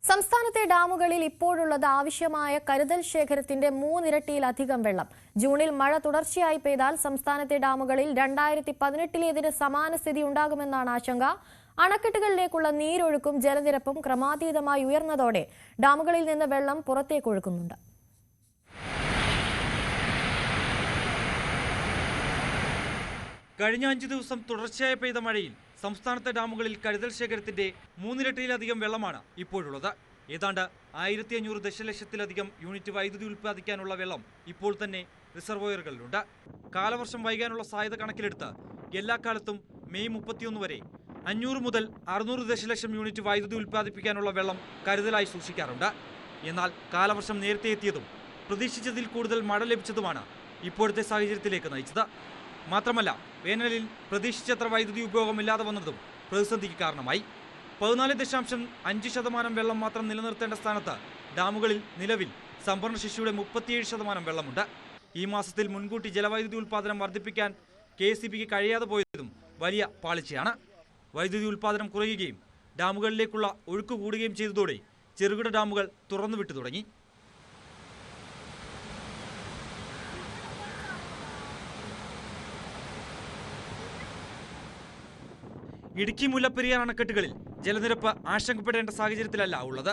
സംസ്ഥാനത്തെ ഡാമുകളിൽ ഇപ്പോഴുള്ളത് ആവശ്യമായ കരുതൽ ശേഖരത്തിന്റെ 3 ഇരട്ടിയിലധികം വെള്ളം. ജൂണിൽ മഴ തുടർച്ചയായി പെയ്താൽ സംസ്ഥാനത്തെ ഡാമുകളിൽ 2018-ലേതിന് സമാന സ്ഥിതി ഉണ്ടാകുമെന്നാണ് ആശങ്ക. അണക്കെട്ടുകളിലേക്കുള്ള നീരൊഴുക്കും ജലനിരപ്പും ക്രമാതീതമായി ഉയർന്നതോടെ ഡാമുകളിൽ നിന്ന് വെള്ളം പുറത്തേക്കൊഴുക്കുന്നുണ്ട്. കഴിഞ്ഞ 5 ദിവസം തുടർച്ചയായി പെയ്ത മഴയിൽ സംസ്ഥാനത്തെ ഡാമുകളിൽ കരുതൽ ശേഖരത്തിന്റെ 3 ഇരട്ടിയിലധികം വെള്ളമാണ് ഇപ്പോഴുള്ളത്. ഏതാണ്ട് 1500 ദശലക്ഷത്തിലധികം യൂണിറ്റ് വൈദ്യുതി ഉൽപ്പാദിക്കാനുള്ള വെള്ളം ഇപ്പോൾ തന്നെ റിസർവോയറുകളിലുണ്ട്. കാലവർഷം വൈകാനുള്ള സാധ്യത കണക്കിലെടുത്ത് എല്ലാ കാലത്തും മെയ് 31 വരെ 500 മുതൽ 600 ദശലക്ഷം യൂണിറ്റ് വൈദ്യുതി ഉൽപ്പാദിപ്പിക്കാനുള്ള വെള്ളം കരുതലായി സൂക്ഷിക്കാറുണ്ട്. എന്നാൽ കാലവർഷം നേരത്തെ എത്തിയതും പ്രതീക്ഷിച്ചതിൽ കൂടുതൽ മഴ ലഭിച്ചതുമാണ് ഇപ്പോഴത്തെ സാഹചര്യത്തിലേക്ക് നയിച്ചത്. മാത്രമല്ല, വേനലിൽ പ്രതീക്ഷിച്ചത്ര വൈദ്യുതി ഉപയോഗമില്ലാതെ വന്നതും പ്രതിസന്ധിക്ക് കാരണമായി. 14.5% വെള്ളം മാത്രം നിലനിർത്തേണ്ട സ്ഥാനത്ത് ഡാമുകളിൽ നിലവിൽ സംഭരണശേഷിയുടെ 37% വെള്ളമുണ്ട്. ഈ മാസത്തിൽ മുൻകൂട്ടി ജലവൈദ്യുതി ഉൽപ്പാദനം വർദ്ധിപ്പിക്കാൻ KSEBക്ക് കഴിയാതെ പോയതും വലിയ പാളിച്ചയാണ്. വൈദ്യുതി ഉൽപ്പാദനം കുറയുകയും ഡാമുകളിലേക്കുള്ള ഒഴുക്ക് കൂടുകയും ചെയ്തതോടെ ചെറുകിട ഡാമുകൾ തുറന്നുവിട്ടു തുടങ്ങി. ഇടുക്കി മുല്ലപ്പെരിയാർ അണക്കെട്ടുകളിൽ ജലനിരപ്പ് ആശങ്കപ്പെടേണ്ട സാഹചര്യത്തിലല്ല ഉള്ളത്.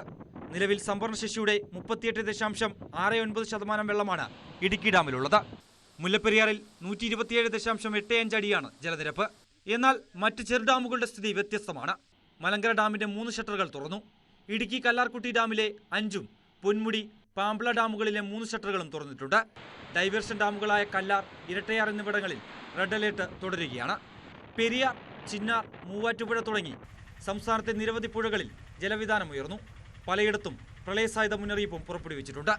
നിലവിൽ സംഭരണശേഷിയുടെ 38.69% വെള്ളമാണ് ഇടുക്കി ഡാമിലുള്ളത്. മുല്ലപ്പെരിയാറിൽ 127.85 അടിയാണ് ജലനിരപ്പ്. എന്നാൽ മറ്റ് ചെറു ഡാമുകളുടെ സ്ഥിതി വ്യത്യസ്തമാണ്. മലങ്കര ഡാമിന്റെ 3 ഷട്ടറുകൾ തുറന്നു. ഇടുക്കി കല്ലാർകുട്ടി ഡാമിലെ 5ഉം പൊന്മുടി പാമ്പള ഡാമുകളിലെ 3 ഷട്ടറുകളും തുറന്നിട്ടുണ്ട്. ഡൈവേർഷൻ ഡാമുകളായ കല്ലാർ, ഇരട്ടയാർ എന്നിവിടങ്ങളിൽ റെഡ് അലേർട്ട് തുടരുകയാണ്. പെരിയാർ, ചിന്നാർ, മൂവാറ്റുപുഴ തുടങ്ങി സംസ്ഥാനത്തെ നിരവധി പുഴകളിൽ ജലവിധാനം ഉയർന്നു. പലയിടത്തും പ്രളയസാധ്യത മുന്നറിയിപ്പും പുറപ്പെടുവിച്ചിട്ടുണ്ട്.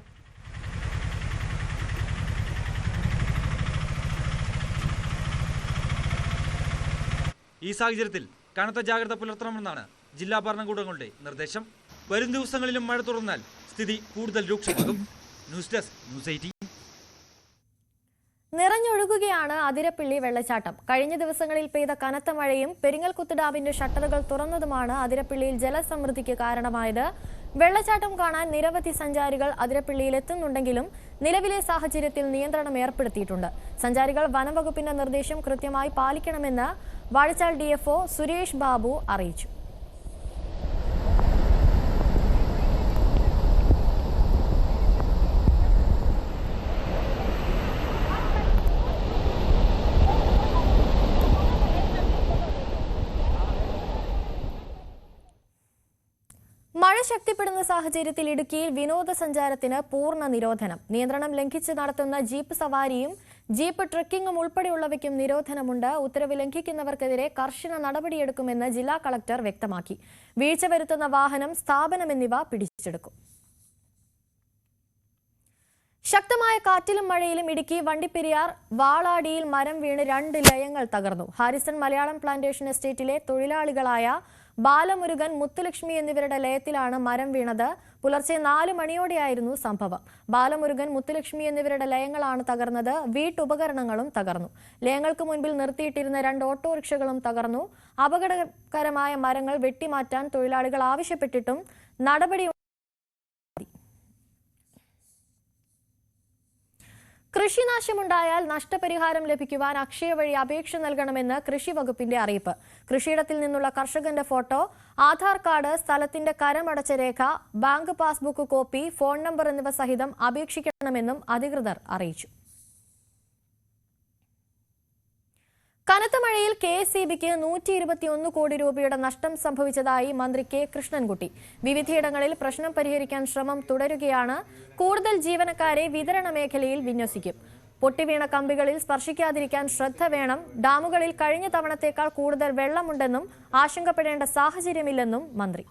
ഈ സാഹചര്യത്തിൽ കനത്ത ജാഗ്രത പുലർത്തണമെന്നാണ് ജില്ലാ ഭരണകൂടങ്ങളുടെ നിർദ്ദേശം. വരും ദിവസങ്ങളിലും മഴ തുടർന്നാൽ സ്ഥിതി കൂടുതൽ രൂക്ഷമാകും. News desk, news 18. നിറഞ്ഞൊഴുകുകയാണ് അതിരപ്പിള്ളി വെള്ളച്ചാട്ടം. കഴിഞ്ഞ ദിവസങ്ങളിൽ പെയ്ത കനത്ത മഴയും പെരിങ്ങൽകുത്ത് ഡാമിന്റെ ഷട്ടറുകൾ തുറന്നതുമാണ് അതിരപ്പിള്ളിയിൽ ജലസമൃദ്ധിക്ക് കാരണമായത്. വെള്ളച്ചാട്ടം കാണാൻ നിരവധി സഞ്ചാരികൾ അതിരപ്പിള്ളിയിൽ എത്തുന്നുണ്ടെങ്കിലും നിലവിലെ സാഹചര്യത്തിൽ നിയന്ത്രണം ഏർപ്പെടുത്തിയിട്ടുണ്ട്. സഞ്ചാരികൾ വനംവകുപ്പിന്റെ നിർദ്ദേശം കൃത്യമായി പാലിക്കണമെന്ന് വാഴച്ചാൽ DFO സുരേഷ് ബാബു അറിയിച്ചു. മഴ ശക്തിപ്പെടുന്ന സാഹചര്യത്തിൽ ഇടുക്കിയിൽ വിനോദസഞ്ചാരത്തിന് പൂർണ്ണ നിരോധനം. നിയന്ത്രണം ലംഘിച്ച് നടത്തുന്ന ജീപ്പ് സവാരിയും ജീപ്പ് ട്രക്കിംഗും ഉൾപ്പെടെയുള്ളവയ്ക്കും നിരോധനമുണ്ട്. ഉത്തരവ് ലംഘിക്കുന്നവർക്കെതിരെ കർശന നടപടിയെടുക്കുമെന്ന് ജില്ലാ കളക്ടർ വ്യക്തമാക്കി. വീഴ്ച വരുത്തുന്ന വാഹനം, സ്ഥാപനം എന്നിവ പിടിച്ചെടുക്കും. ശക്തമായ കാറ്റിലും മഴയിലും ഇടുക്കി വണ്ടിപ്പെരിയാർ വാളാടിയിൽ മരം വീണ് 2 ലയങ്ങൾ തകർന്നു. ഹാരിസൺ മലയാളം പ്ലാന്റേഷൻ എസ്റ്റേറ്റിലെ തൊഴിലാളികളായ ബാലമുരുകൻ, മുത്തുലക്ഷ്മി എന്നിവരുടെ ലയത്തിലാണ് മരം വീണത്. പുലർച്ചെ 4 മണിയോടെയായിരുന്നു സംഭവം. ബാലമുരുകൻ, മുത്തുലക്ഷ്മി എന്നിവരുടെ ലയങ്ങളാണ് തകർന്നത്. വീട്ടുപകരണങ്ങളും തകർന്നു. ലയങ്ങൾക്ക് മുൻപിൽ നിർത്തിയിട്ടിരുന്ന 2 ഓട്ടോറിക്ഷകളും തകർന്നു. അപകടകരമായ മരങ്ങൾ വെട്ടിമാറ്റാൻ തൊഴിലാളികൾ ആവശ്യപ്പെട്ടിട്ടും നടപടി. കൃഷിനാശമുണ്ടായാൽ നഷ്ടപരിഹാരം ലഭിക്കുവാൻ അക്ഷയ വഴി അപേക്ഷ നൽകണമെന്ന് കൃഷി വകുപ്പിന്റെ അറിയിപ്പ്. കൃഷിയിടത്തിൽ നിന്നുള്ള കർഷകന്റെ ഫോട്ടോ, ആധാർ കാർഡ്, സ്ഥലത്തിന്റെ കരമടച്ച രേഖ, bank passbook copy, phone number എന്നിവ സഹിതം അപേക്ഷിക്കണമെന്നും അധികൃതർ അറിയിച്ചു. കനത്ത മഴയിൽ KSEBക്ക് 121 കോടി രൂപയുടെ നഷ്ടം സംഭവിച്ചതായി മന്ത്രി K. കൃഷ്ണൻകുട്ടി. വിവിധയിടങ്ങളിൽ പ്രശ്നം പരിഹരിക്കാൻ ശ്രമം തുടരുകയാണ്. കൂടുതൽ ജീവനക്കാരെ വിതരണ മേഖലയിൽ വിന്യസിക്കും. പൊട്ടിവീണ കമ്പികളിൽ സ്പർശിക്കാതിരിക്കാൻ ശ്രദ്ധ വേണം. ഡാമുകളിൽ കഴിഞ്ഞ തവണത്തേക്കാൾ കൂടുതൽ വെള്ളമുണ്ടെന്നും ആശങ്കപ്പെടേണ്ട സാഹചര്യമില്ലെന്നും മന്ത്രി